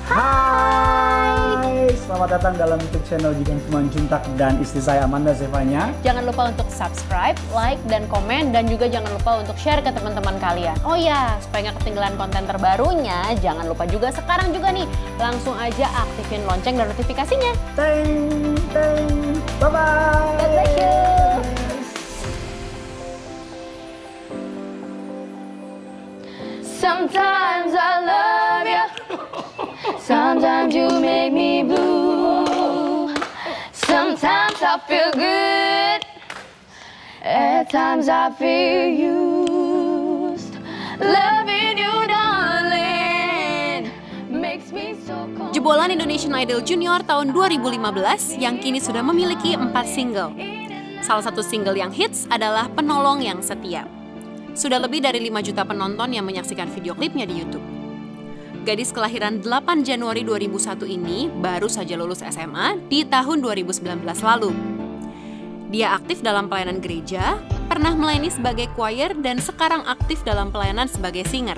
Hai, selamat datang dalam YouTube channel Gideon Simanjuntak dan istri saya Amanda Zevanya. Jangan lupa untuk subscribe, like, dan komen, dan juga jangan lupa untuk share ke teman-teman kalian. Oh ya, supaya nggak ketinggalan konten terbarunya, jangan lupa juga sekarang juga nih, langsung aja aktifin lonceng dan notifikasinya. Teng, teng, bye-bye. God bless you. Sometimes I love you, sometimes you make me blue, sometimes I feel good, at times I feel used, loving you darling, makes me so cold. Jebolan Indonesian Idol Junior tahun 2015 yang kini sudah memiliki 4 single. Salah satu single yang hits adalah Penolong Yang Setia. Sudah lebih dari 5 juta penonton yang menyaksikan video klipnya di YouTube. Gadis kelahiran 8 Januari 2001 ini baru saja lulus SMA di tahun 2019 lalu. Dia aktif dalam pelayanan gereja, pernah melayani sebagai choir, dan sekarang aktif dalam pelayanan sebagai singer.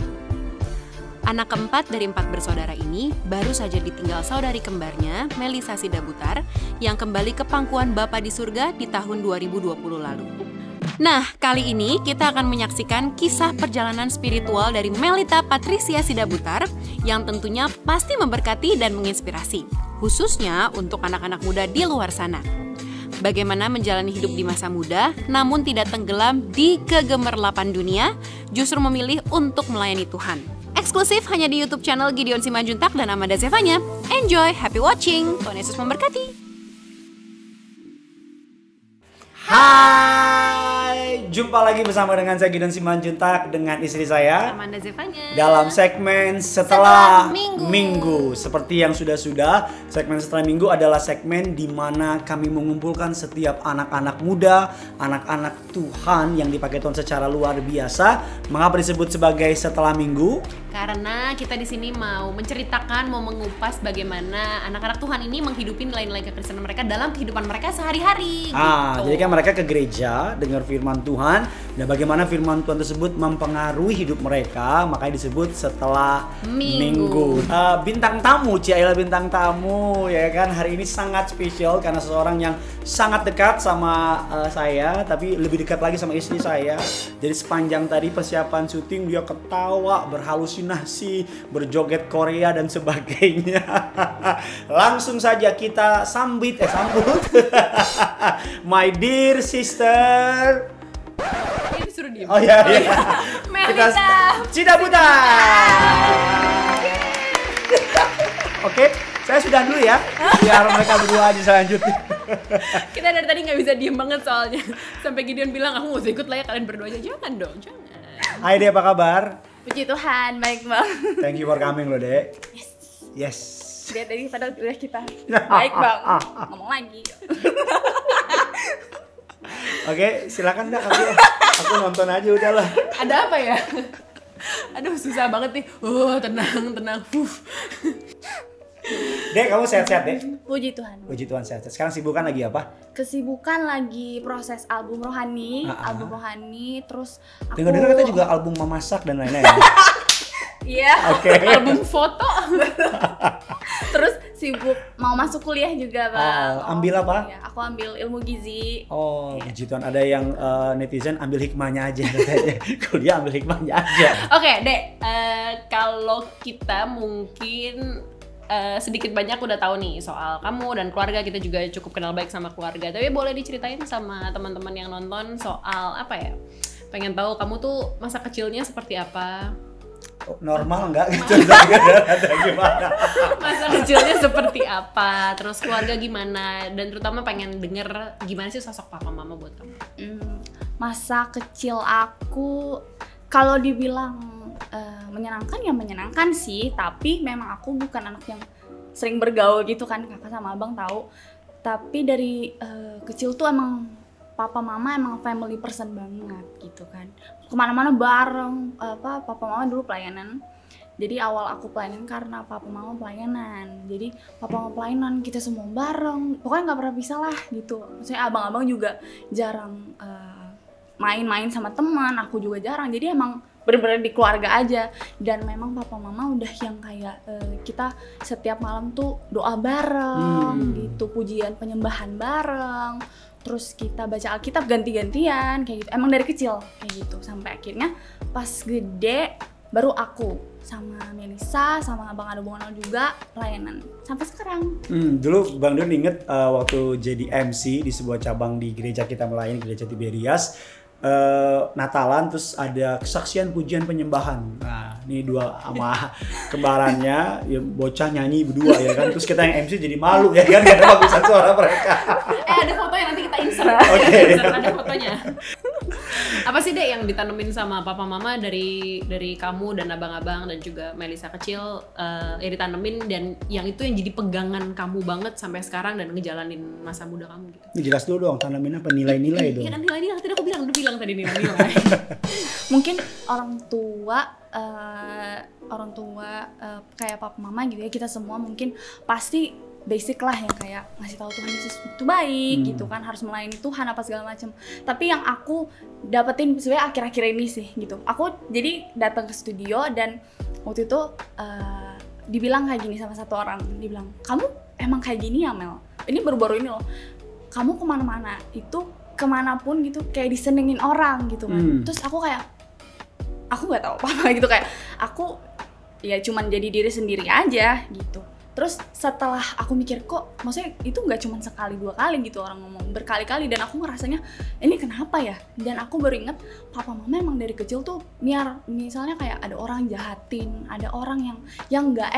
Anak keempat dari 4 bersaudara ini baru saja ditinggal saudari kembarnya, Melisa Sidabutar, yang kembali ke pangkuan Bapa di surga di tahun 2020 lalu. Nah, kali ini kita akan menyaksikan kisah perjalanan spiritual dari Melita Patricia Sidabutar yang tentunya pasti memberkati dan menginspirasi, khususnya untuk anak-anak muda di luar sana. Bagaimana menjalani hidup di masa muda, namun tidak tenggelam di kegemerlapan dunia, justru memilih untuk melayani Tuhan. Eksklusif hanya di YouTube channel Gideon Simanjuntak dan Amanda Zevanya. Enjoy, happy watching, Tuhan Yesus memberkati. Hai, jumpa lagi bersama dengan saya Gideon Simanjuntak dengan istri saya Amanda Zevanya. dalam segmen setelah Minggu. minggu. Seperti yang sudah-sudah, segmen setelah minggu adalah segmen di mana kami mengumpulkan setiap anak-anak muda, anak-anak Tuhan yang dipakai Tuhan secara luar biasa. Mengapa disebut sebagai setelah minggu? Karena kita di sini mau menceritakan, mau mengupas bagaimana anak-anak Tuhan ini menghidupi nilai-nilai kekristenan mereka dalam kehidupan mereka sehari-hari. Jadi kan mereka ke gereja dengar firman Tuhan dan bagaimana firman Tuhan tersebut mempengaruhi hidup mereka, makanya disebut setelah minggu. Bintang tamu, Ciaila bintang tamu ya kan, hari ini sangat spesial karena seseorang yang sangat dekat sama saya, tapi lebih dekat lagi sama istri saya. Jadi sepanjang tadi persiapan syuting dia ketawa, berhalusinasi, berjoget Korea dan sebagainya. Langsung saja kita sambut my dear sister. Ini disuruh diem. Oh iya. Melita Sidabutar. Oke, saya sudah dulu ya, biar mereka berdua aja selanjutnya. Kita dari tadi nggak bisa diem banget soalnya. Sampai Gideon bilang, aku nggak usah ikut lah ya, kalian berdua aja. Jangan dong, jangan. Hai Dek, apa kabar? Puji Tuhan, baik bang. Thank you for coming loh Dek. Yes. Dia tadi pada udah kita baik bang. Ngomong lagi. Oke, silakan Dak, aku nonton aja udahlah. Ada apa ya? Aduh, susah banget nih. Tenang. Dek, kamu sehat-sehat Dek? Puji Tuhan. Puji Tuhan sehat. Sekarang sibukan lagi apa? Kesibukan lagi proses album rohani, terus aku Dengar-dengar kita juga album memasak dan lain-lain. Iya. Oke. Album foto. Terus sibuk mau masuk kuliah juga bang. Ambil apa? Ya, aku ambil ilmu gizi. Oh, puji Tuhan. Ada yang netizen ambil hikmahnya aja katanya. Kuliah ambil hikmahnya aja. Oke, Dek. Kalau kita mungkin sedikit banyak udah tahu nih soal kamu dan keluarga, kita juga cukup kenal baik sama keluarga. Tapi boleh diceritain sama teman-teman yang nonton soal apa ya? Pengen tahu kamu tuh masa kecilnya seperti apa? Normal enggak gitu? Ada gimana? Masa kecilnya seperti apa? Terus keluarga gimana? Dan terutama pengen denger gimana sih sosok papa mama buat kamu? Masa kecil aku kalau dibilang menyenangkan ya menyenangkan sih, tapi memang aku bukan anak yang sering bergaul gitu kan, kakak sama abang tahu. Tapi dari kecil tuh emang papa mama emang family person banget gitu kan. Kemana-mana bareng, papa mama dulu pelayanan. Jadi awal aku pelayanan karena papa mama pelayanan. Jadi papa mama pelayanan, kita semua bareng. Pokoknya nggak pernah bisa lah gitu. Maksudnya abang-abang juga jarang main-main sama teman, aku juga jarang. Jadi emang bener-bener di keluarga aja. Dan memang papa mama udah yang kayak kita setiap malam tuh doa bareng gitu, pujian penyembahan bareng, terus kita baca Alkitab ganti-gantian kayak gitu. Emang dari kecil kayak gitu, sampai akhirnya pas gede baru aku sama Melisa sama Abang Adobonganol juga pelayanan sampai sekarang. Dulu Bang Don inget waktu jadi MC di sebuah cabang di gereja kita melayani, gereja Tiberias, Natalan terus ada kesaksian pujian penyembahan. Nah ini dua sama kembarannya ya, bocah nyanyi berdua ya kan, terus kita yang MC jadi malu ya kan, karena bagusan suara mereka. Ada fotonya, nanti kita insert. Oke. Ada fotonya. Apa sih Dek yang ditanemin sama papa mama dari kamu dan abang-abang dan juga Melisa kecil, yang ditanemin dan yang itu yang jadi pegangan kamu banget sampai sekarang dan ngejalanin masa muda kamu gitu? Ini jelas dulu dong, tanamin apa nilai-nilai dong. Iya kan nilai-nilai, tadi aku udah bilang tadi nilai-nilai. Mungkin orang tua kayak papa mama gitu ya, kita semua mungkin pasti basic lah yang kayak ngasih tahu Tuhan Yesus itu baik gitu kan, harus melayani Tuhan apa segala macam. Tapi yang aku dapetin sebenarnya akhir-akhir ini sih gitu. Aku jadi datang ke studio dan waktu itu dibilang kayak gini sama satu orang, dibilang, kamu emang kayak gini ya Mel, ini baru-baru ini loh, kamu kemana-mana itu kemanapun gitu kayak disenengin orang gitu kan. Terus aku kayak aku nggak tahu apa gitu, kayak aku ya cuman jadi diri sendiri aja gitu. Terus setelah aku mikir, kok maksudnya itu nggak cuma sekali dua kali gitu, orang ngomong berkali-kali, dan aku ngerasanya ini kenapa ya. Dan aku baru inget papa mama emang dari kecil tuh misalnya kayak ada orang jahatin, ada orang yang nggak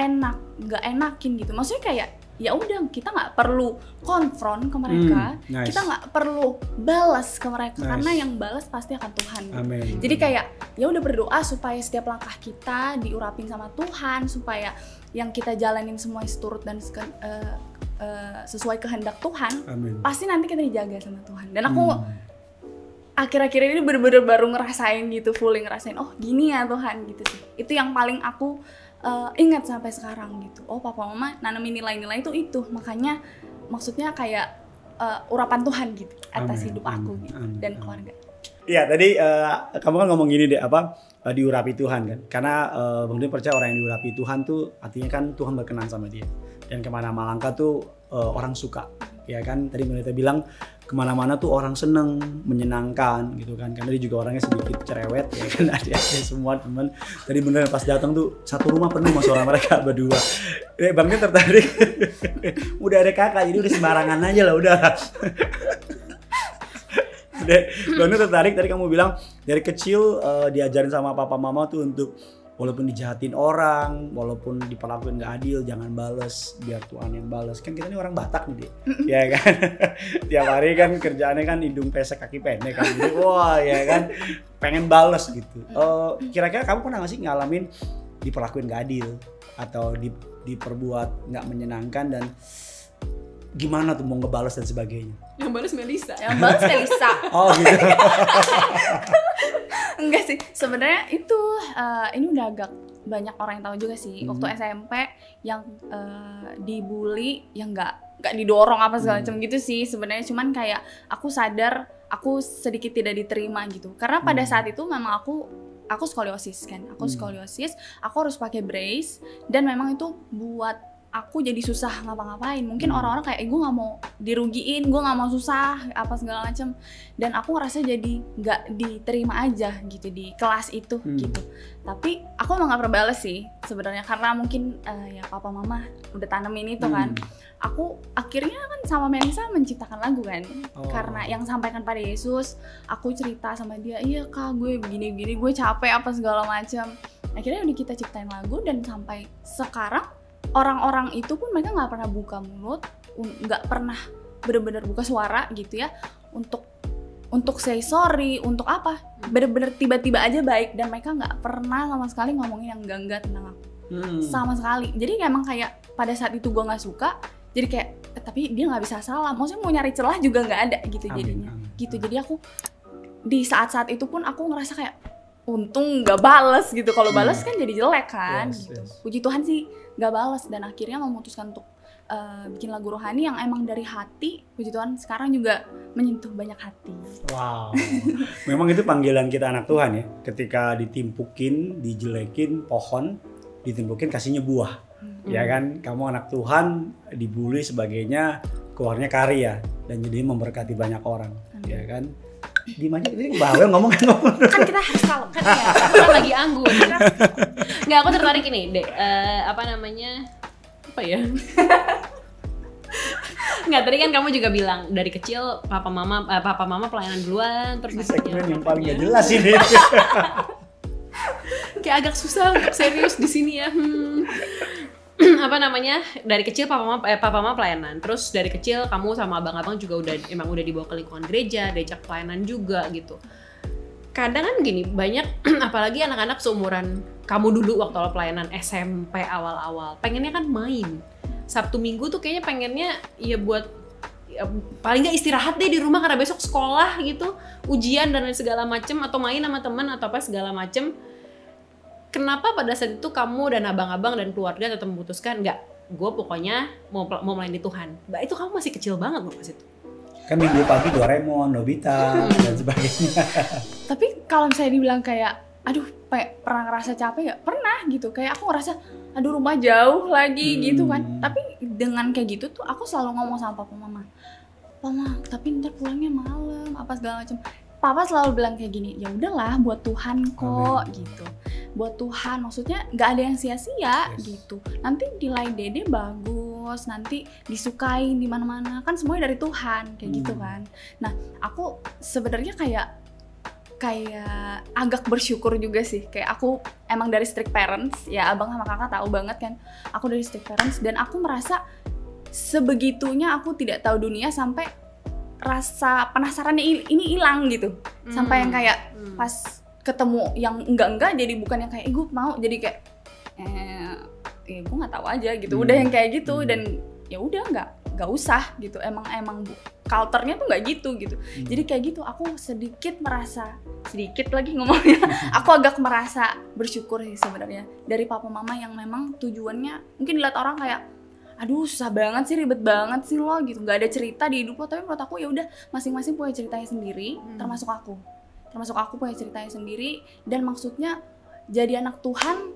enakin gitu, maksudnya kayak ya udah kita nggak perlu konfront ke mereka, nice. Kita nggak perlu balas ke mereka, nice. Karena yang balas pasti akan Tuhan gitu. Amen. Jadi kayak ya udah berdoa supaya setiap langkah kita diurapin sama Tuhan, supaya yang kita jalanin semua seturut dan sesuai kehendak Tuhan. Amen. Pasti nanti kita dijaga sama Tuhan. Dan aku akhir-akhir ini bener-bener baru ngerasain gitu, fully ngerasain, oh gini ya Tuhan gitu sih. Itu yang paling aku ingat sampai sekarang gitu. Oh papa mama nanemin nilai-nilai itu, makanya maksudnya kayak urapan Tuhan gitu atas hidup aku gitu, dan keluarga. Iya tadi kamu kan ngomong gini deh, diurapi Tuhan kan, karena Bang Don percaya orang yang diurapi Tuhan tuh artinya kan Tuhan berkenan sama dia, dan kemana-mana langkah tuh orang suka, ya kan. Tadi Bang Don bilang kemana-mana tuh orang seneng, menyenangkan gitu kan, karena dia juga orangnya sedikit cerewet ya kan, adik-adik semua teman. Tadi bener pas datang tuh satu rumah penuh sama suara mereka berdua. Bang Don tertarik, udah ada kakak jadi udah sembarangan aja lah udah. Bang Don tertarik, tadi kamu bilang dari kecil diajarin sama papa mama tuh untuk walaupun dijahatin orang, walaupun diperlakuin gak adil, jangan bales, biar Tuhan yang bales. Kan kita ini orang Batak nih, ya kan. Tiap hari kan kerjaannya kan hidung pesek kaki pendek kan. Jadi, wah ya kan, pengen bales gitu. Kira-kira kamu pernah gak sih ngalamin diperlakuin gak adil atau diperbuat gak menyenangkan, dan gimana tuh mau ngebales dan sebagainya? Yang balas Melisa. Oh gitu. Enggak sih, sebenarnya itu ini udah agak banyak orang yang tahu juga sih. Waktu SMP yang dibully, yang nggak didorong apa segala macam gitu sih sebenarnya. Cuman kayak aku sadar aku sedikit tidak diterima gitu. Karena pada saat itu memang aku skoliosis kan. Aku harus pakai brace, dan memang itu buat aku jadi susah ngapa-ngapain. Mungkin orang-orang kayak gue nggak mau dirugiin, gue nggak mau susah apa segala macam, dan aku ngerasa jadi nggak diterima aja gitu di kelas itu gitu. Tapi aku emang nggak pernah bales sih sebenarnya, karena mungkin ya papa mama udah tanemin itu kan. Aku akhirnya kan sama Melisa menciptakan lagu kan, karena yang sampaikan pada Yesus. Aku cerita sama dia, iya kak gue begini-begini, gue capek apa segala macam. Akhirnya udah kita ciptain lagu, dan sampai sekarang orang-orang itu pun mereka nggak pernah buka mulut, nggak pernah bener-bener buka suara gitu ya untuk say sorry, untuk apa, bener-bener tiba-tiba aja baik, dan mereka nggak pernah sama sekali ngomongin yang enggak tentang aku sama sekali. Jadi emang kayak pada saat itu gue nggak suka, jadi kayak tapi dia nggak bisa salah, maksudnya mau nyari celah juga nggak ada gitu jadinya. Gitu. Jadi aku di saat-saat itu pun aku ngerasa kayak untung nggak bales gitu. Kalau bales kan jadi jelek kan gitu. Puji Tuhan sih nggak bales, dan akhirnya memutuskan untuk bikin lagu rohani yang emang dari hati. Puji Tuhan sekarang juga menyentuh banyak hati. Wow, memang itu panggilan kita anak Tuhan ya. Ketika ditimpukin, dijelekin pohon, ditimpukin kasihnya buah, ya kan? Kamu anak Tuhan, dibully sebagainya, keluarnya karya dan jadi memberkati banyak orang, ya kan? Di mana ini bawel ngomong kan Kita harus kalem. Kan ya, kita lagi anggun. Nggak, aku tertarik ini, Dek. Apa ya? Nggak, tadi kan kamu juga bilang dari kecil papa mama pelayanan duluan, terus Ini segmen yang paling gak jelas ini. Kayak agak susah untuk serius di sini ya. Dari kecil papa mama pelayanan, terus dari kecil kamu sama abang-abang juga emang udah dibawa ke lingkungan gereja, diajak pelayanan juga gitu. Kadang kan gini, banyak apalagi anak-anak seumuran kamu dulu waktu awal pelayanan SMP awal-awal, pengennya kan main. Sabtu Minggu tuh kayaknya pengennya ya buat paling nggak istirahat deh di rumah karena besok sekolah gitu, ujian dan segala macem, atau main sama teman atau apa segala macem. Kenapa pada saat itu kamu dan abang-abang dan keluarga tetap memutuskan nggak, gue pokoknya mau melayani Tuhan? Mbak, itu kamu masih kecil banget loh pas itu. Kan minggu pagi Doraemon, Nobita dan sebagainya. Tapi kalau misalnya dibilang kayak, aduh pernah ngerasa capek nggak? Pernah gitu, kayak aku ngerasa, aduh rumah jauh lagi gitu kan. Tapi dengan kayak gitu tuh aku selalu ngomong sama papa mama, tapi ntar pulangnya malam apa segala macam. Papa selalu bilang kayak gini, ya udahlah buat Tuhan kok. Amen. Gitu, buat Tuhan, maksudnya nggak ada yang sia-sia gitu. Nanti nilai Dede bagus, nanti disukain di mana-mana, kan semuanya dari Tuhan kayak gitu kan. Nah aku sebenarnya kayak agak bersyukur juga sih, kayak aku emang dari strict parents ya, abang sama kakak tahu banget kan, aku dari strict parents, dan aku merasa sebegitunya aku tidak tahu dunia sampai rasa penasarannya ini hilang gitu, sampai yang kayak pas ketemu yang enggak jadi bukan yang kayak gue mau, jadi kayak gue nggak tahu aja gitu, udah yang kayak gitu, dan ya udah nggak usah gitu, emang culture-nya tuh nggak gitu. Jadi kayak gitu aku sedikit lagi ngomongnya aku agak merasa bersyukur sih sebenarnya dari papa mama yang memang tujuannya mungkin dilihat orang kayak, aduh susah banget sih, ribet banget sih lo gitu, nggak ada cerita di hidup lo. Tapi menurut aku ya udah, masing-masing punya ceritanya sendiri, termasuk aku punya ceritanya sendiri. Dan maksudnya jadi anak Tuhan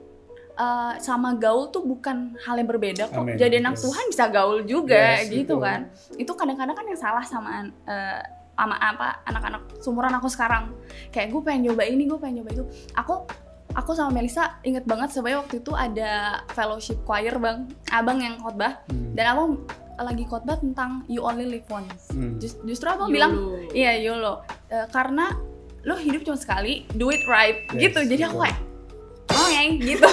sama gaul tuh bukan hal yang berbeda kok. Amen. Jadi anak Tuhan bisa gaul juga gitu kan. Itu kadang-kadang kan yang salah sama anak-anak seumuran aku sekarang, kayak gue pengen nyoba ini, gue pengen nyoba itu. Aku sama Melisa inget banget sebenarnya waktu itu ada fellowship choir abang yang khotbah, dan abang lagi khotbah tentang you only live once. Justru abang bilang, iya YOLO, karena lo hidup cuma sekali, do it right gitu. Jadi aku kayak, gitu.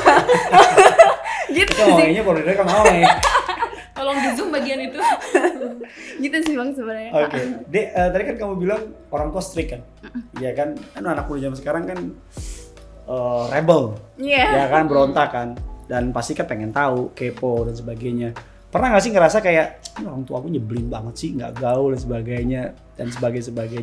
Gitu sih. Kayaknya boleh direkam Tolong di zoom bagian itu. Gitu sih bang sebenarnya. Oke, Dek, tadi kan kamu bilang orang tua strict kan, iya kan? Kan anak muda zaman sekarang kan rebel, ya kan, berontak kan, dan pasti kan pengen tahu, kepo dan sebagainya. Pernah nggak sih ngerasa kayak orang tua aku nyebelin banget sih, nggak gaul dan sebagainya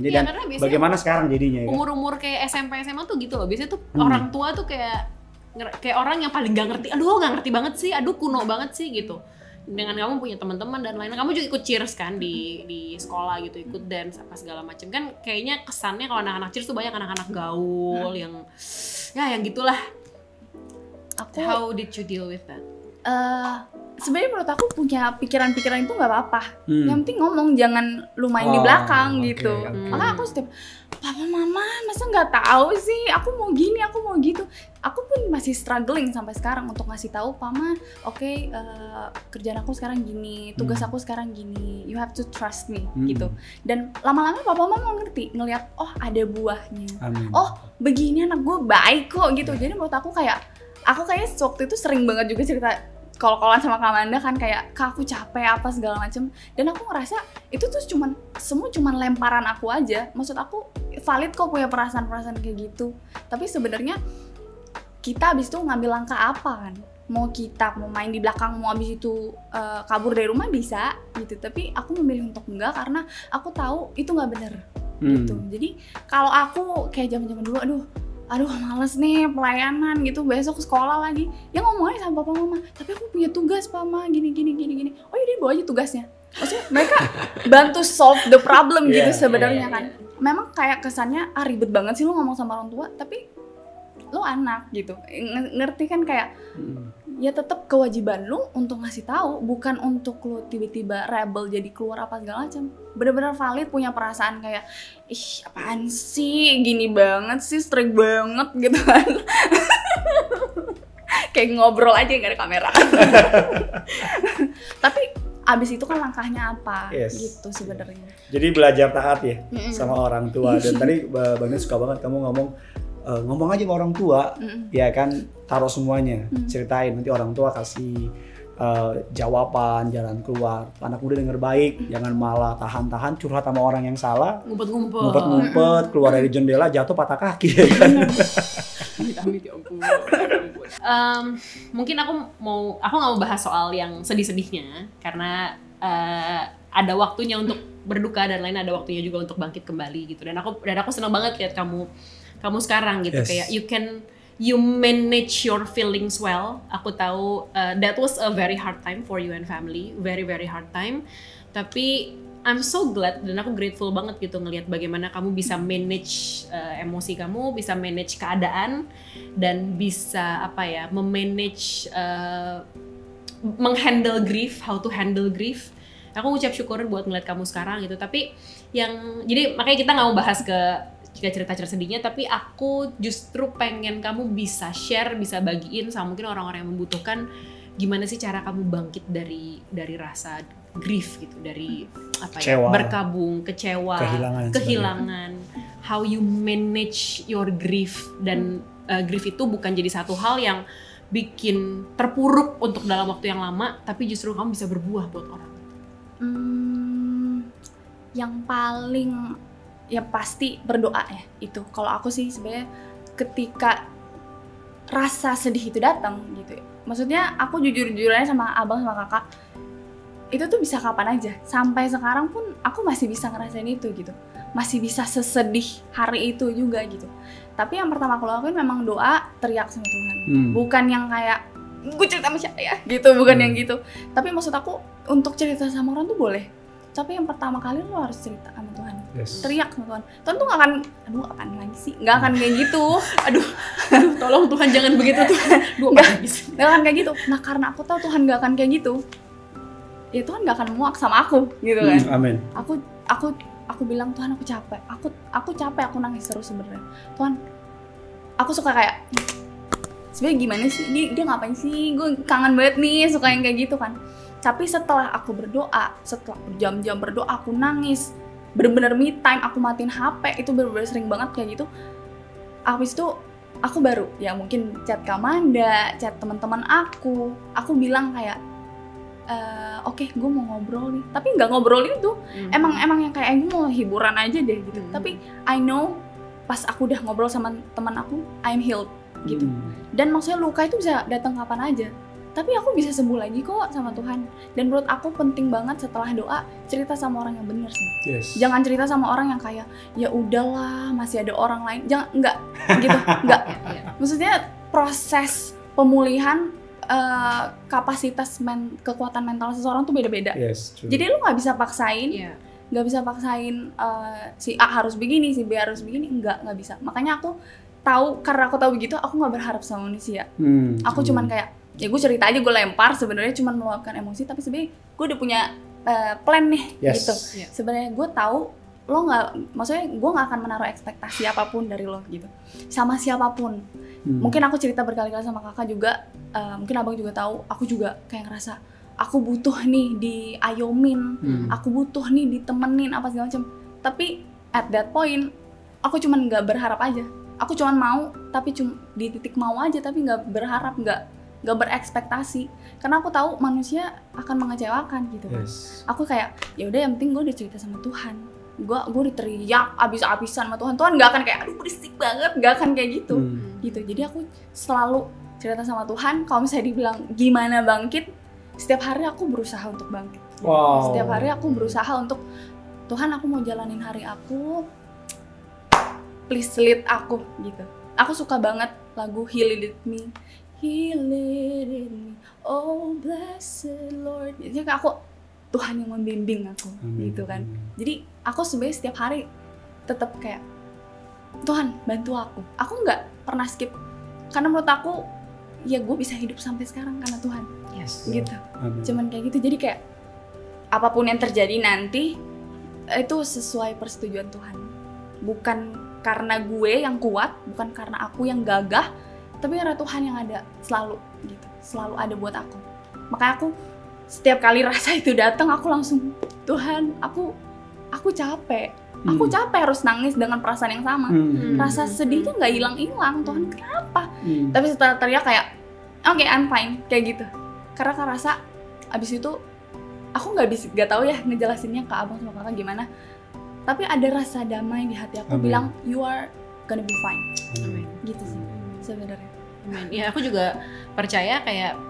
Ya, dan bagaimana sekarang jadinya? Umur-umur kayak SMP SMA tuh gitu loh, biasanya tuh orang tua tuh kayak orang yang paling nggak ngerti, nggak ngerti banget sih, kuno banget sih gitu. Dengan kamu punya teman-teman dan lain-lain, kamu juga ikut cheers kan di sekolah gitu, ikut dance apa segala macam kan. Kayaknya kesannya kalau anak-anak cheers tuh banyak anak-anak gaul yang gitulah. How did you deal with that? Sebenarnya menurut aku punya pikiran-pikiran itu nggak apa-apa. Yang penting ngomong, jangan lu main di belakang gitu. Makanya aku setiap, papa mama masa nggak tahu sih, aku mau gini, aku mau gitu. Aku pun masih struggling sampai sekarang untuk ngasih tahu Pama, oke, kerjaan aku sekarang gini, tugas aku sekarang gini, you have to trust me gitu. Dan lama-lama papa mama ngerti, ngelihat oh ada buahnya. Amin. Oh begini anak gue baik kok gitu. Jadi menurut aku kayaknya waktu itu sering banget juga cerita kol-kolan sama Kak Amanda kan, kayak Kak aku capek apa segala macem. Dan aku ngerasa itu tuh semua cuman lemparan aku aja. Maksud aku valid kok punya perasaan-perasaan kayak gitu. Tapi sebenarnya kita abis itu ngambil langkah apa kan? Mau main di belakang, mau abis itu kabur dari rumah bisa gitu. Tapi aku memilih untuk enggak karena aku tahu itu nggak bener gitu. Jadi kalau aku kayak zaman-zaman dulu, aduh aduh males nih pelayanan gitu, besok sekolah lagi. Ya ngomong aja sama papa mama, tapi aku punya tugas mama, gini. Oh yaudah bawa aja tugasnya. Maksudnya mereka bantu solve the problem gitu sebenarnya kan. Memang kayak kesannya ribet banget sih lu ngomong sama orang tua, tapi lu anak gitu. Ngerti kan kayak ya tetap kewajiban lu untuk ngasih tahu, bukan untuk lu tiba-tiba rebel jadi keluar apa segala macam. Bener-bener valid punya perasaan kayak ih apaan sih gini banget sih, strict banget gitu kan. Kayak ngobrol aja nggak ada kamera. Tapi abis itu kan langkahnya apa gitu sebenarnya. Jadi belajar taat ya sama orang tua. Dan tadi Bang Nia suka banget kamu ngomong aja ke orang tua, ya kan, taruh semuanya, ceritain, nanti orang tua kasih jawaban, jalan keluar. Anak muda denger baik, jangan malah tahan-tahan, curhat sama orang yang salah, ngumpet-ngumpet, keluar dari jendela, jatuh patah kaki, ya kan. Amit-amit ya ampun. Mungkin aku nggak mau bahas soal yang sedih-sedihnya, karena ada waktunya untuk berduka dan lain ada waktunya juga untuk bangkit kembali gitu. Dan aku senang banget lihat kamu sekarang gitu, kayak you manage your feelings well. Aku tahu that was a very hard time for you and family, very very hard time. Tapi I'm so glad dan aku grateful banget gitu ngelihat bagaimana kamu bisa manage emosi kamu, bisa manage keadaan dan bisa memanage menghandle grief, how to handle grief. Aku ngucap syukur buat ngeliat kamu sekarang gitu. Tapi jadi makanya kita nggak mau bahas ke cerita-cerita sedihnya, tapi aku justru pengen kamu bisa share, bisa bagiin sama mungkin orang-orang yang membutuhkan gimana sih cara kamu bangkit dari rasa grief gitu, dari berkabung, kecewa, kehilangan, how you manage your grief. Dan grief itu bukan jadi satu hal yang bikin terpuruk untuk dalam waktu yang lama, tapi justru kamu bisa berbuah buat orang. Yang paling ya pasti berdoa ya itu. Kalau aku sih sebenarnya ketika rasa sedih itu datang gitu ya, maksudnya aku jujur-jujurannya sama abang sama kakak, itu tuh bisa kapan aja. Sampai sekarang pun aku masih bisa ngerasain itu gitu, masih bisa sesedih hari itu juga gitu. Tapi yang pertama aku lakuin memang doa, teriak sama Tuhan. Bukan yang kayak gue cerita sama siapa ya gitu, bukan yang gitu. Tapi maksud aku untuk cerita sama orang tuh boleh, tapi yang pertama kali lo harus cerita sama Tuhan. Teriak sama Tuhan. Tuhan tuh gak akan, aduh apaan lagi sih, gak akan kayak gitu. aduh tolong Tuhan jangan begitu Tuhan. Gak akan kayak gitu. Nah karena aku tahu Tuhan gak akan kayak gitu, ya Tuhan gak akan muak sama aku gitu kan. Amin. Aku bilang Tuhan aku capek. Aku capek, aku nangis terus sebenarnya. Tuhan, aku suka kayak sebenarnya gimana sih dia ngapain sih, gue kangen banget nih, suka yang kayak gitu kan. Tapi setelah aku berdoa, setelah jam-jam berdoa, aku nangis, bener-bener me time, aku matiin HP, itu bener-bener sering banget kayak gitu. Habis itu aku baru ya mungkin chat Kamanda, chat teman-teman aku bilang kayak oke, gue mau ngobrol nih. Tapi nggak ngobrol itu, emang yang kayak gue mau hiburan aja deh gitu. Tapi I know pas aku udah ngobrol sama teman aku, I'm healed gitu. Dan maksudnya luka itu bisa datang kapan aja, tapi aku bisa sembuh lagi kok sama Tuhan. Dan menurut aku penting banget setelah doa cerita sama orang yang benar sih. Jangan cerita sama orang yang kayak ya udahlah masih ada orang lain. Jangan, enggak gitu, enggak. Maksudnya proses pemulihan kapasitas kekuatan mental seseorang tuh beda-beda. Jadi lu nggak bisa paksain, nggak bisa paksain si A harus begini, si B harus begini, nggak bisa. Makanya aku tahu, karena aku tahu begitu, aku nggak berharap sama manusia. Aku cuman kayak ya gue cerita aja, gue lempar sebenarnya cuman meluapkan emosi, tapi sebenarnya gue udah punya plan nih gitu. Sebenarnya gue tahu lo nggak, maksudnya gue nggak akan menaruh ekspektasi apapun dari lo gitu sama siapapun. Mungkin aku cerita berkali-kali sama kakak juga, mungkin abang juga tahu, aku juga kayak ngerasa aku butuh nih diayomin, aku butuh nih ditemenin apa segala macam. Tapi at that point aku cuman nggak berharap aja, aku cuman mau, tapi cuma di titik mau aja, tapi nggak berharap, nggak berekspektasi, karena aku tahu manusia akan mengecewakan gitu kan. Aku kayak ya udah, yang penting gue udah cerita sama Tuhan, gue diteriak abis-abisan sama Tuhan nggak akan kayak aduh berisik banget, nggak akan kayak gitu. Jadi aku selalu cerita sama Tuhan. Kalau misalnya dibilang gimana bangkit, setiap hari aku berusaha untuk bangkit. Setiap hari aku berusaha untuk Tuhan, aku mau jalanin hari aku, please lead aku gitu. aku suka banget lagu He Leaded Me, He leaded me, oh blessed Lord. Jadi kayak aku, Tuhan yang membimbing aku, gitu kan. Jadi aku sebenarnya setiap hari tetap kayak, Tuhan bantu aku. Aku nggak pernah skip, karena menurut aku ya gue bisa hidup sampai sekarang karena Tuhan. Yes. Gitu. Cuman kayak gitu. Jadi kayak apapun yang terjadi nanti itu sesuai persetujuan Tuhan. Bukan karena gue yang kuat, bukan karena aku yang gagah, tapi karena Tuhan yang ada selalu gitu. Selalu ada buat aku. Makanya aku setiap kali rasa itu datang, aku langsung, Tuhan, aku capek. Aku capek harus nangis dengan perasaan yang sama. Rasa sedihnya nggak hilang-hilang. Tuhan, kenapa? Tapi setelah teriak kayak, oke, I'm fine, kayak gitu. Karena kan rasa abis itu aku nggak tahu ya ngejelasinnya ke abang sama kakak gimana. Tapi ada rasa damai di hati aku bilang, you are gonna be fine. Gitu sih sebenarnya. Amen. Ya aku juga percaya kayak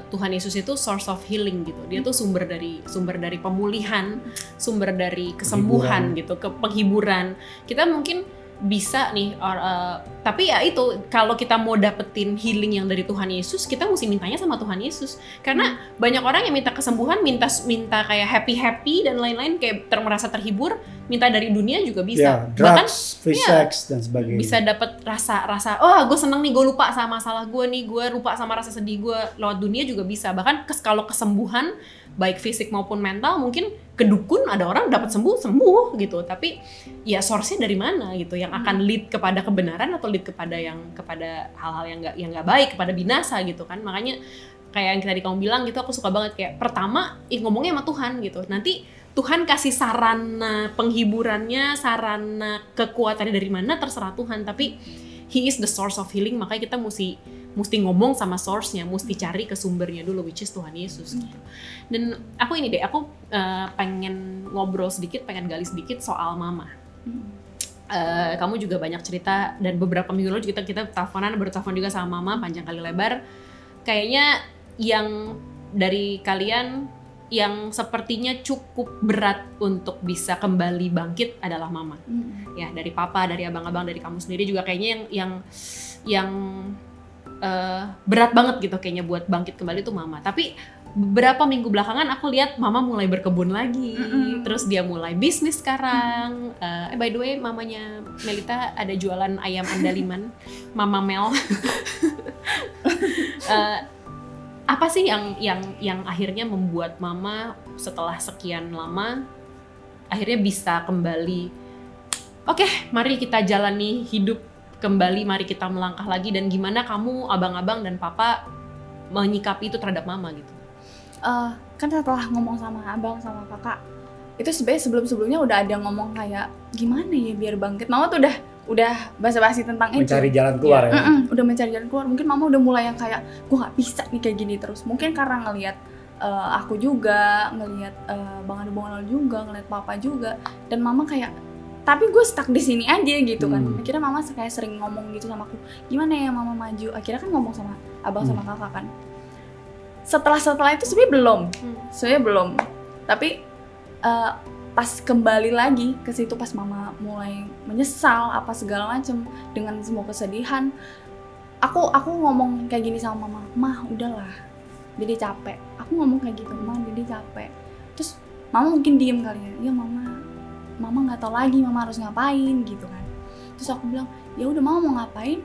Tuhan Yesus itu source of healing gitu. Dia tuh sumber dari pemulihan, sumber dari kesembuhan gitu, ke penghiburan. Kita mungkin bisa nih, tapi ya itu kalau kita mau dapetin healing yang dari Tuhan Yesus, kita mesti mintanya sama Tuhan Yesus. Karena banyak orang yang minta kesembuhan, minta kayak happy dan lain-lain, kayak merasa terhibur, minta dari dunia juga bisa. Drugs, bahkan free sex dan sebagainya. Bisa dapat rasa, oh gue seneng nih, gue lupa sama masalah gue nih, gue lupa sama rasa sedih gue lewat dunia juga bisa. Bahkan kalau kesembuhan baik fisik maupun mental, mungkin ke dukun ada orang dapat sembuh gitu, tapi ya source-nya dari mana gitu, yang akan lead kepada kebenaran atau lead kepada hal-hal yang nggak baik, kepada binasa gitu kan. Makanya kayak yang tadi kamu bilang gitu, aku suka banget kayak pertama ngomongnya sama Tuhan gitu, nanti Tuhan kasih sarana penghiburannya, sarana kekuatannya dari mana terserah Tuhan, tapi He is the source of healing. Makanya kita mesti ngomong sama source-nya, mesti cari ke sumbernya dulu, which is Tuhan Yesus gitu. Dan aku pengen ngobrol sedikit, pengen gali sedikit soal mama. Kamu juga banyak cerita, dan beberapa minggu lalu kita bertelepon juga sama mama panjang kali lebar. Kayaknya yang dari kalian yang sepertinya cukup berat untuk bisa kembali bangkit adalah mama. Ya, dari papa, dari abang-abang, dari kamu sendiri juga kayaknya yang berat banget gitu kayaknya buat bangkit kembali tuh mama. Tapi beberapa minggu belakangan aku lihat mama mulai berkebun lagi, terus dia mulai bisnis sekarang. By the way, mamanya Melita ada jualan ayam andaliman, Mama Mel. Apa sih yang akhirnya membuat mama setelah sekian lama akhirnya bisa kembali? Oke, mari kita jalani hidup kembali, mari kita melangkah lagi. Dan gimana kamu, abang-abang dan papa menyikapi itu terhadap mama gitu? Kan setelah ngomong sama abang sama kakak, itu sebenarnya sebelumnya udah ada ngomong kayak gimana ya biar bangkit. Mama tuh udah basa-basi tentang mencari itu. jalan keluar ya. Udah mencari jalan keluar. Mungkin mama udah mulai yang kayak gue nggak bisa nih kayak gini terus. Mungkin karena ngelihat aku juga, ngelihat Bang Ade juga, ngelihat papa juga, dan mama kayak, tapi gue stuck di sini aja gitu kan. Akhirnya mama kayak sering ngomong gitu sama aku, gimana ya mama maju. Akhirnya kan ngomong sama abang sama kakak kan. Setelah itu sebenarnya belum. Tapi pas kembali lagi ke situ, pas mama mulai menyesal apa segala macem dengan semua kesedihan, aku ngomong kayak gini sama mama, mah udahlah, Dede capek. Aku ngomong kayak gitu, mah Dede capek. Terus mama mungkin diem kali ya, mama nggak tahu lagi mama harus ngapain gitu kan. Terus aku bilang, ya udah mama mau ngapain,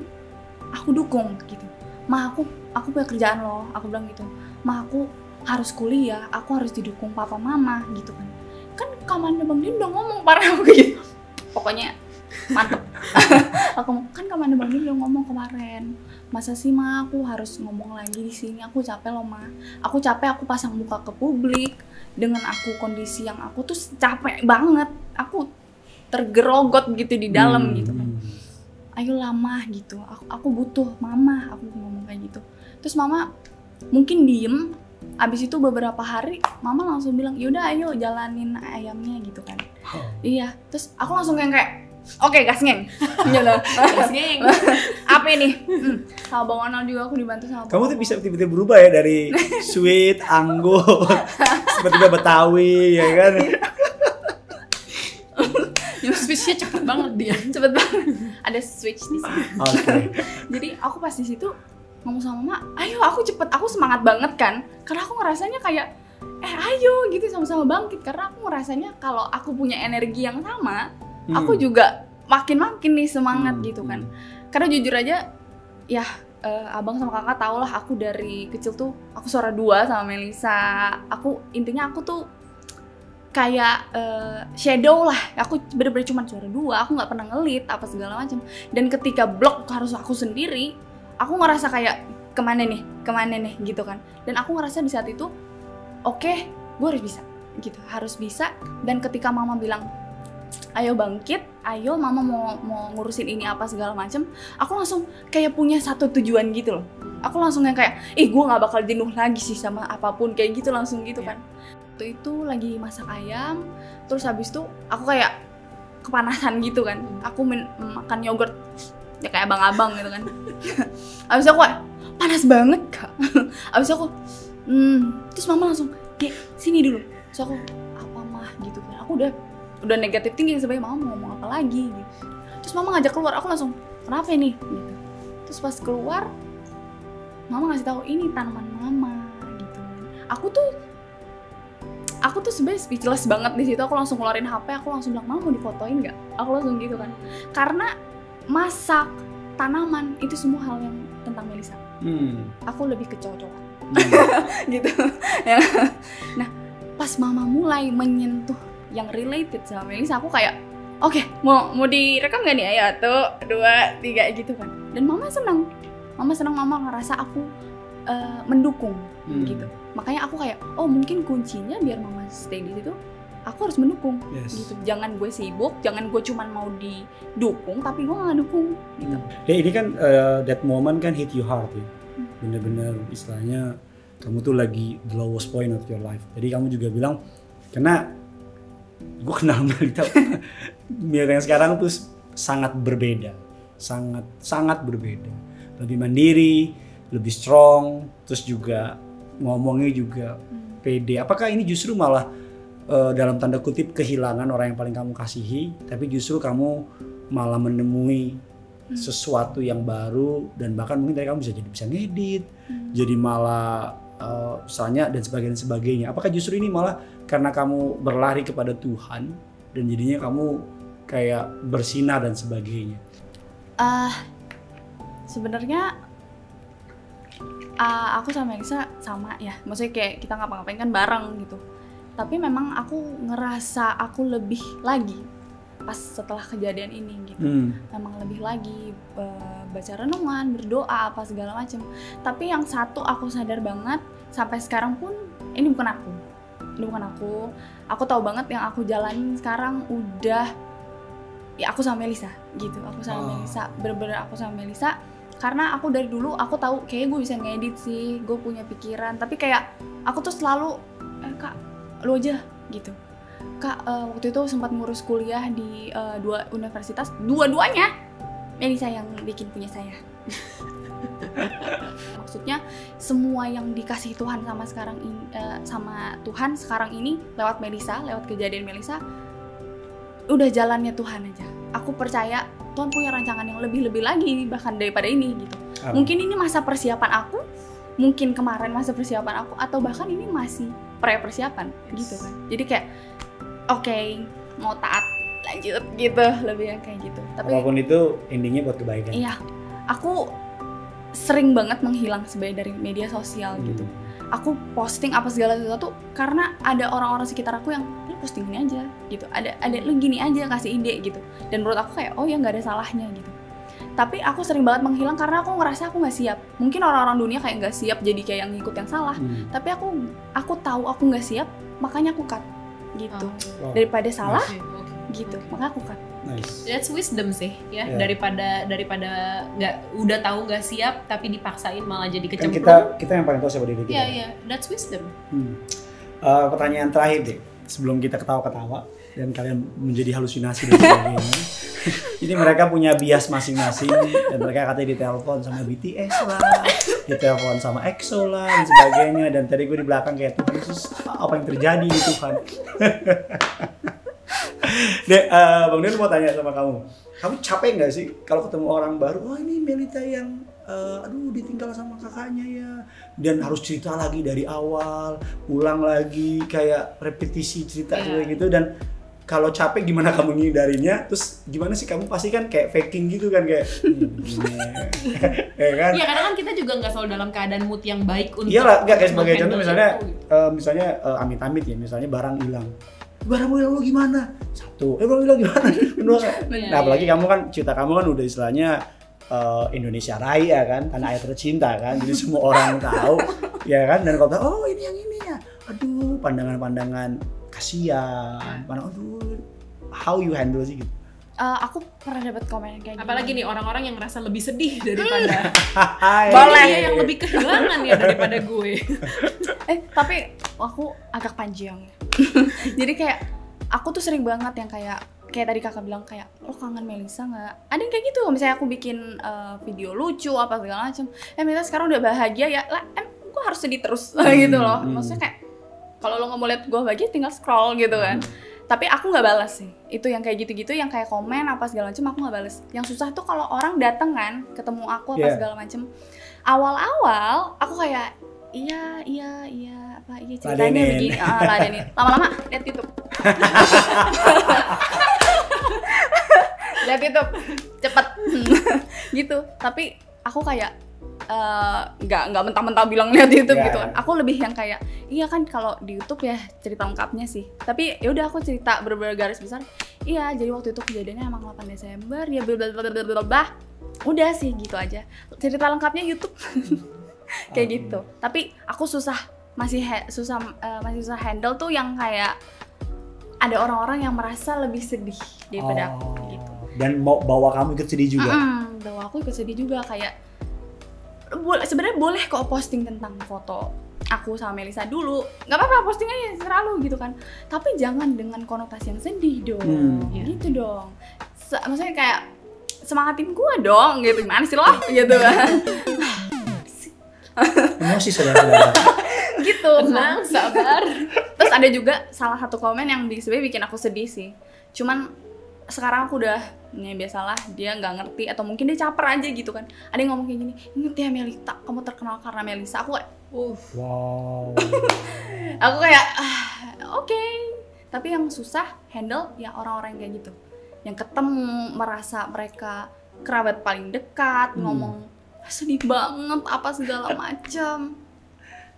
aku dukung gitu. Mah aku punya kerjaan loh, aku bilang gitu. Mah aku harus kuliah, aku harus didukung papa mama gitu kan. Kan Kamanda Bang Din udah ngomong parah gitu. Pokoknya mantep. Aku kan Kamanda Bang Din udah ngomong kemarin. Masa sih Ma aku harus ngomong lagi di sini? Aku capek loh Ma. Aku capek, aku pasang muka ke publik dengan aku kondisi yang aku tuh capek banget. Aku tergerogot gitu di dalam gitu kan. Ayolah Ma gitu. Aku butuh mama, aku ngomong kayak gitu. Terus mama mungkin diem. Abis itu beberapa hari mama langsung bilang, yaudah ayo jalanin ayamnya gitu kan. Iya, terus aku langsung kayak oke, gas ngeng. Gas ngeng. Apa ini? Sama Bang Onal juga aku dibantu sama Kamu tuh bisa tiba-tiba berubah ya dari sweet, anggun, tiba-tiba Betawi ya kan. switch-nya cepet banget dia. Cepet banget. Ada switch di sini. Oke. Jadi aku pas di situ ngomong sama mama, ayo aku cepet, aku semangat banget kan. Karena aku ngerasanya kayak, ayo gitu sama-sama bangkit. Karena aku ngerasanya kalau aku punya energi yang sama, aku juga makin nih semangat gitu kan. Karena jujur aja, ya abang sama kakak tau lah aku dari kecil tuh aku suara 2 sama Melisa. Intinya aku tuh kayak shadow lah. Aku bener-bener cuma suara 2, aku nggak pernah ngelit apa segala macam. Dan ketika blok harus aku sendiri, aku ngerasa kayak kemana nih gitu kan. Dan aku ngerasa di saat itu oke, gue harus bisa gitu, harus bisa. Dan ketika mama bilang ayo bangkit, ayo mama mau ngurusin ini apa segala macem, aku langsung kayak punya satu tujuan gitu loh. Aku langsung yang kayak, gue nggak bakal jenuh lagi sih sama apapun kayak gitu, langsung gitu kan. Waktu itu lagi masak ayam, terus habis itu aku kayak kepanasan gitu kan. Aku makan yogurt ya kayak abang-abang gitu kan. Habis itu aku kayak panas banget kak. Habis itu aku terus mama langsung, Dek sini dulu. Terus aku apa mah gitu kan. Aku udah negatif tinggi sebenarnya, mama mau ngomong apa lagi gitu. Terus mama ngajak keluar, aku langsung kenapa nih gitu. Terus pas keluar mama ngasih tahu ini tanaman mama gitu kan. Aku tuh sebenarnya speechless banget di situ. Aku langsung keluarin HP, aku langsung bilang mama mau difotoin nggak? Aku langsung gitu kan. Karena masak, tanaman itu semua hal yang tentang Melisa. Aku lebih ke cowok-cowok gitu ya. Nah pas mama mulai menyentuh yang related sama Melisa, aku kayak oke, mau direkam gak nih? Ayo 1, 2, 3 gitu kan. Dan mama senang, mama ngerasa aku mendukung gitu. Makanya aku kayak mungkin kuncinya biar mama stay di situ, aku harus mendukung gitu. Jangan gue sibuk, jangan gue cuman mau didukung tapi gue gak dukung gitu. Ini kan that moment kan hit you hard ya. Bener-bener istilahnya kamu tuh lagi the lowest point of your life. Jadi kamu juga bilang, karena gue kenal Melita yang sekarang tuh sangat berbeda, sangat berbeda, lebih mandiri, lebih strong, terus juga ngomongnya juga pede. Apakah ini justru malah dalam tanda kutip kehilangan orang yang paling kamu kasihi, tapi justru kamu malah menemui sesuatu yang baru, dan bahkan mungkin dari kamu bisa ngedit, jadi malah misalnya dan sebagainya. Apakah justru ini malah karena kamu berlari kepada Tuhan dan jadinya kamu kayak bersinar dan sebagainya? Sebenarnya aku sama Melisa sama ya, maksudnya kayak kita ngapa-ngapain kan bareng gitu. Tapi memang aku ngerasa aku lebih lagi pas setelah kejadian ini gitu. Memang lebih lagi baca renungan, berdoa apa segala macam. Tapi yang satu aku sadar banget sampai sekarang pun ini bukan aku. Aku tahu banget yang aku jalanin sekarang udah ya aku sama Melisa gitu. Aku sama Melisa, bener-bener aku sama Melisa. Karena aku dari dulu aku tahu kayaknya gue bisa ngedit sih, gue punya pikiran. Tapi kayak aku tuh selalu kak lu aja gitu. Kak waktu itu sempat ngurus kuliah di 2 universitas, dua-duanya Melisa yang bikin punya saya. Maksudnya semua yang dikasih Tuhan sama Tuhan sekarang ini lewat Melisa, lewat kejadian Melisa, udah jalannya Tuhan aja. Aku percaya Tuhan punya rancangan yang lebih lagi bahkan daripada ini gitu. Mungkin ini masa persiapan aku, mungkin kemarin masa persiapan aku, atau bahkan ini masih persiapan gitu kan. Jadi kayak oke, mau taat lanjut gitu, lebih yang kayak gitu. Tapi apapun itu endingnya buat kebaikan. Iya, aku sering banget menghilang sebenarnya dari media sosial gitu. Aku posting apa segala sesuatu karena ada orang-orang sekitar aku yang lu posting ini aja gitu. Ada lu gini aja kasih ide gitu. Dan menurut aku kayak ya nggak ada salahnya gitu. Tapi aku sering banget menghilang karena aku ngerasa aku nggak siap. Mungkin orang-orang dunia kayak nggak siap jadi kayak yang ngikut yang salah. Tapi aku tahu aku nggak siap, makanya aku cut gitu. Daripada salah gitu, makanya aku cut. Nice. That's wisdom sih ya, daripada nggak udah tahu nggak siap tapi dipaksain malah jadi kecemplung. Kan kita yang paling tahu siapa diri kita. Iya, that's wisdom. Pertanyaan terakhir deh, sebelum kita ketawa-ketawa dan kalian menjadi halusinasi dan sebagainya. Ini mereka punya bias masing-masing dan mereka katanya ditelepon sama BTS lah, ditelepon sama EXO lah dan sebagainya. Dan tadi gue di belakang kayak Tuhan Yesus, apa yang terjadi gitu kan? Dek, Bang Dion mau tanya sama kamu. Kamu capek nggak sih kalau ketemu orang baru? Oh ini Melita yang aduh ditinggal sama kakaknya ya. Dan harus cerita lagi dari awal, ulang lagi kayak repetisi cerita kayak gitu. Dan kalau capek gimana kamu ngindarinya? Terus gimana sih kamu pasti kan kayak faking gitu kan kayak ya kan? Iya, karena kan kita juga nggak selalu dalam keadaan mood yang baik untuk. Iya lah, nggak kayak sebagai contoh menghandle misalnya amit-amit ya, misalnya barang hilang. Barang hilang lu gimana? Satu. Barang hilang gimana? Kedua. Nah, apalagi kamu kan cerita kamu kan udah istilahnya Indonesia Raya kan, tanah air tercinta kan, jadi semua orang tahu, ya kan, dan kalau tahu, oh ini yang ini ya, aduh pandangan-pandangan kasihan, aduh, how you handle sih gitu? Aku pernah dapat komen kayak Apalagi nih orang-orang yang ngerasa lebih sedih daripada Boleh. dia yang lebih kehilangan ya daripada gue. Tapi aku agak panjang. Jadi kayak aku tuh sering banget yang kayak tadi kakak bilang kayak lo kangen Melisa nggak? Ada yang kayak gitu. Misalnya aku bikin video lucu apa segala macam. Melisa sekarang udah bahagia ya. Lah, gue harus sedih terus gitu loh. Maksudnya kayak kalau lo nggak mau lihat gue bahagia tinggal scroll gitu kan. Tapi aku nggak balas sih. Itu yang kayak gitu-gitu, yang kayak komen apa segala macam aku nggak balas. Yang susah tuh kalau orang dateng kan, ketemu aku apa segala macam. Awal-awal aku kayak iya ceritanya begini, ladenin. Lama-lama lihat YouTube. Lihat YouTube, cepet gitu. Tapi aku kayak nggak mentah-mentah bilang lihat YouTube gitu kan. Aku lebih yang kayak iya kan kalau di YouTube ya cerita lengkapnya sih. Tapi ya udah aku cerita bener-bener garis besar. Iya, jadi waktu itu kejadiannya emang 8 Desember ya blablabla. Udah sih gitu aja. Cerita lengkapnya YouTube. Kayak gitu. Tapi aku masih susah handle tuh yang kayak ada orang-orang yang merasa lebih sedih daripada aku gitu. Dan mau bawa kamu ikut sedih juga. Bawa aku ikut sedih juga kayak sebenarnya boleh kok posting tentang foto aku sama Melisa dulu, nggak apa-apa posting aja selalu gitu kan, tapi jangan dengan konotasi yang sedih dong, gitu dong. Maksudnya kayak semangatin gue dong gitu, gimana sih lo gitu kan. Emosi saudara. Gitu. Tenang, sabar. Terus ada juga salah satu komen yang sebenarnya bikin aku sedih sih, cuman sekarang aku udah biasalah, dia nggak ngerti atau mungkin dia caper aja gitu kan. Ada yang ngomong kayak gini, inget ya Melita, kamu terkenal karena Melisa. Aku kayak wow. Aku kayak oke. Tapi yang susah handle ya orang-orang kayak gitu, yang ketemu merasa mereka kerabat paling dekat, ngomong sedih banget apa segala macam.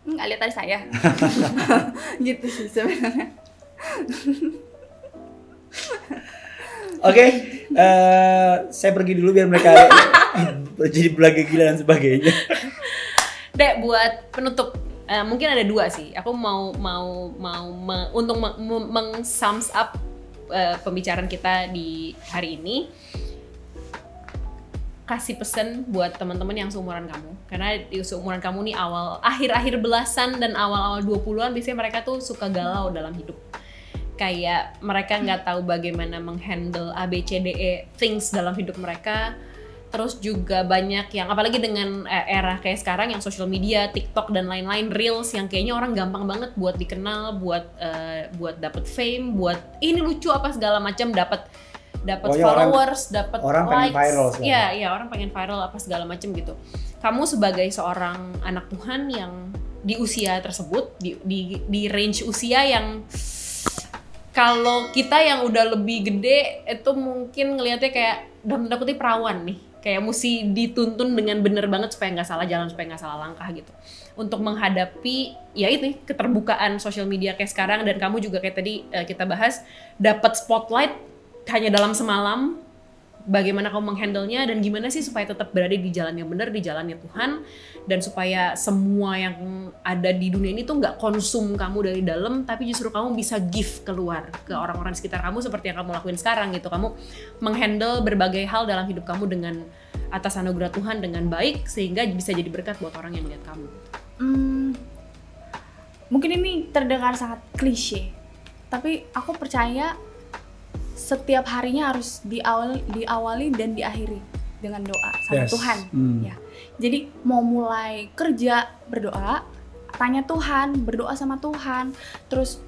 Nggak lihat tadi saya. Gitu sih sebenarnya. Oke, saya pergi dulu biar mereka jadi belaga gila dan sebagainya. Dek, buat penutup, mungkin ada dua sih. Aku mau untuk sums up pembicaraan kita di hari ini. Kasih pesan buat teman-teman yang seumuran kamu. Karena di seumuran kamu nih akhir-akhir belasan dan awal-awal 20-an biasanya mereka tuh suka galau dalam hidup. Kayak mereka nggak tahu bagaimana menghandle ABCDE things dalam hidup mereka. Terus juga banyak yang, apalagi dengan era kayak sekarang yang social media, TikTok dan lain-lain, Reels yang kayaknya orang gampang banget buat dikenal, buat dapet fame, buat ini lucu apa segala macam, dapat followers, dapat likes. Iya, orang pengen viral apa segala macam gitu. Kamu sebagai seorang anak Tuhan yang di usia tersebut, di range usia yang kalau kita yang udah lebih gede itu mungkin ngelihatnya kayak dalam tanda kutip perawan nih, kayak mesti dituntun dengan bener banget supaya nggak salah jalan, supaya nggak salah langkah gitu, untuk menghadapi ya itu keterbukaan sosial media kayak sekarang. Dan kamu juga kayak tadi kita bahas dapat spotlight hanya dalam semalam. Bagaimana kamu menghandle-nya dan gimana sih supaya tetap berada di jalan yang benar, di jalannya Tuhan, dan supaya semua yang ada di dunia ini tuh nggak konsum kamu dari dalam, tapi justru kamu bisa give keluar ke orang-orang sekitar kamu seperti yang kamu lakuin sekarang gitu. Kamu menghandle berbagai hal dalam hidup kamu dengan atas anugerah Tuhan dengan baik, sehingga bisa jadi berkat buat orang yang lihat kamu. Mungkin ini terdengar sangat klise, tapi aku percaya setiap harinya harus diawali dan diakhiri dengan doa sama Tuhan. Ya. Jadi mau mulai kerja berdoa, tanya Tuhan, berdoa sama Tuhan. Terus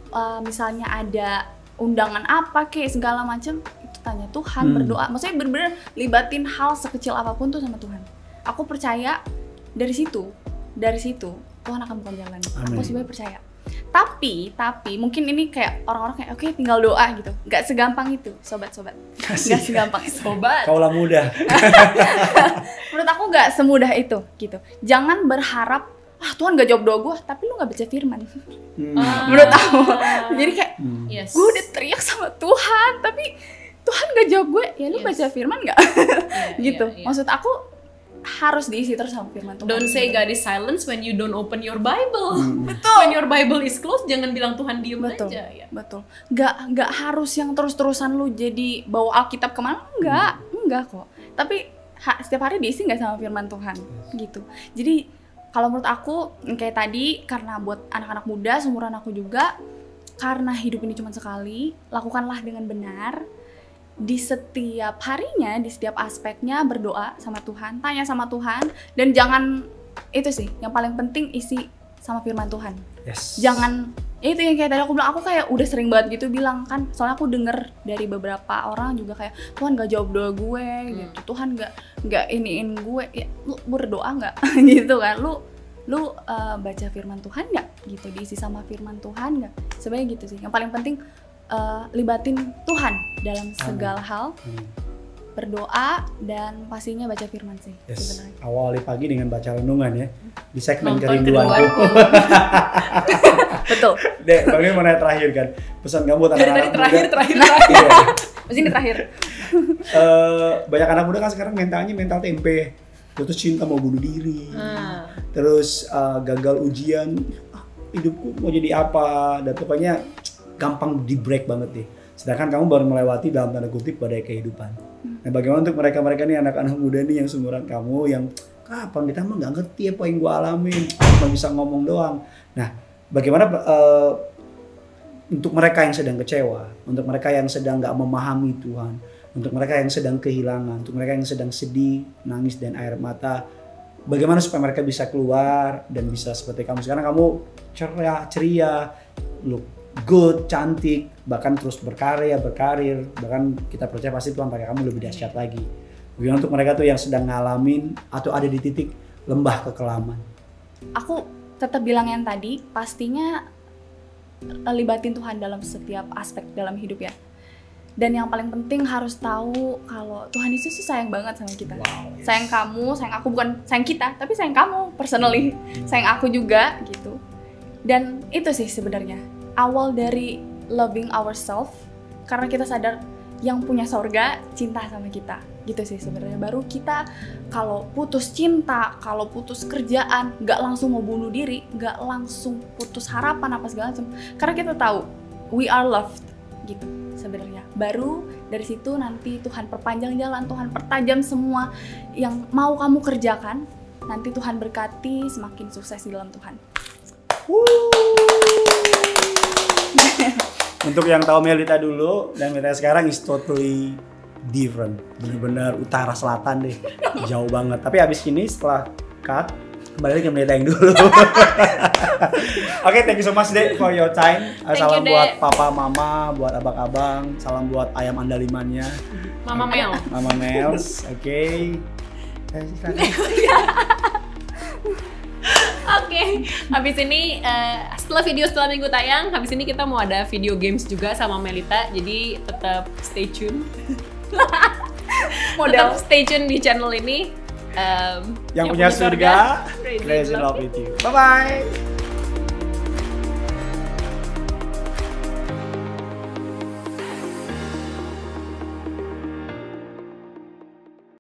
misalnya ada undangan apa kayak segala macam itu tanya Tuhan, berdoa. Maksudnya bener-bener libatin hal sekecil apapun tuh sama Tuhan. Aku percaya dari situ Tuhan akan buka jalan. Aku sebenarnya percaya. Tapi mungkin ini kayak orang-orang kayak oke, tinggal doa gitu. Nggak segampang itu, sobat-sobat. Nggak segampang itu. Sobat. Kaulah muda. Menurut aku nggak semudah itu gitu. Jangan berharap Tuhan gak jawab doa gue, tapi lu gak baca firman. Menurut aku. Jadi kayak gue udah teriak sama Tuhan, tapi Tuhan gak jawab gue, ya lu baca firman gak? Gitu. Maksud aku harus diisi terus sama firman Tuhan. Don't say God is silence when you don't open your Bible. Betul. When your Bible is closed, jangan bilang Tuhan diem aja. Ya. Betul. Gak harus yang terus-terusan lu jadi bawa Alkitab kemana, enggak kok. Tapi setiap hari diisi gak sama firman Tuhan, gitu. Jadi kalau menurut aku kayak tadi, karena buat anak-anak muda seumuran aku juga, karena hidup ini cuma sekali, lakukanlah dengan benar. Di setiap harinya, di setiap aspeknya berdoa sama Tuhan, tanya sama Tuhan, dan jangan, itu sih yang paling penting, isi sama firman Tuhan. Jangan, itu yang kayak tadi aku bilang, aku kayak udah sering banget gitu bilang kan, soalnya aku denger dari beberapa orang juga kayak Tuhan gak jawab doa gue gitu, Tuhan gak iniin gue, ya lu berdoa gak? Gitu kan, lu baca firman Tuhan gak? Gitu, diisi sama firman Tuhan gak? Sebenarnya gitu sih, yang paling penting libatin Tuhan dalam segala hal, berdoa, dan pastinya baca firman sih sebenarnya. Awali pagi dengan baca renungan ya, di segmen kerinduanku. Betul. Dek, bagaimana terakhir kan pesan kamu buat anak-anak muda? Terakhir. Masih ini terakhir. Banyak anak muda kan sekarang mental tempe, putus cinta mau bunuh diri, terus gagal ujian, hidupku mau jadi apa, dan pokoknya gampang di break banget deh. Sedangkan kamu baru melewati dalam tanda kutip badai kehidupan. Nah, bagaimana untuk mereka nih anak-anak muda nih yang seumuran kamu yang kapan kita mah nggak ngerti apa yang gue alamin, cuma bisa ngomong doang. Nah, bagaimana untuk mereka yang sedang kecewa, untuk mereka yang sedang nggak memahami Tuhan, untuk mereka yang sedang kehilangan, untuk mereka yang sedang sedih, nangis dan air mata, bagaimana supaya mereka bisa keluar dan bisa seperti kamu sekarang, kamu ceria, look good, cantik, bahkan terus berkarir, bahkan kita percaya pasti Tuhan pakai kamu lebih dahsyat lagi. Bagaimana untuk mereka tuh yang sedang ngalamin atau ada di titik lembah kekelaman? Aku tetap bilang yang tadi, pastinya libatin Tuhan dalam setiap aspek dalam hidup ya. Dan yang paling penting harus tahu kalau Tuhan Yesus tuh sayang banget sama kita. Sayang kamu, sayang aku, bukan sayang kita, tapi sayang kamu personally. Sayang aku juga gitu. Dan itu sih sebenarnya awal dari loving ourselves, karena kita sadar yang punya sorga cinta sama kita, gitu sih sebenarnya. Baru kita kalau putus cinta, kalau putus kerjaan, nggak langsung mau bunuh diri, nggak langsung putus harapan apa segala macam, karena kita tahu we are loved, gitu sebenarnya. Baru dari situ nanti Tuhan perpanjang jalan, Tuhan pertajam semua yang mau kamu kerjakan, nanti Tuhan berkati semakin sukses di dalam Tuhan. Untuk yang tahu Melita dulu dan Melita sekarang is totally different, benar-benar utara selatan deh, jauh banget. Tapi abis ini setelah cut kembali lagi ke Melita yang dulu. Oke, thank you so much deh for your time. Salam buat papa mama, buat abang-abang, salam buat ayam andalimannya, Mama Mels. Oke. Oke, habis ini setelah minggu tayang, habis ini kita mau ada video games juga sama Melita, jadi tetap stay tune. Tetap stay tune di channel ini. Yang punya surga, crazy love with you. Bye bye.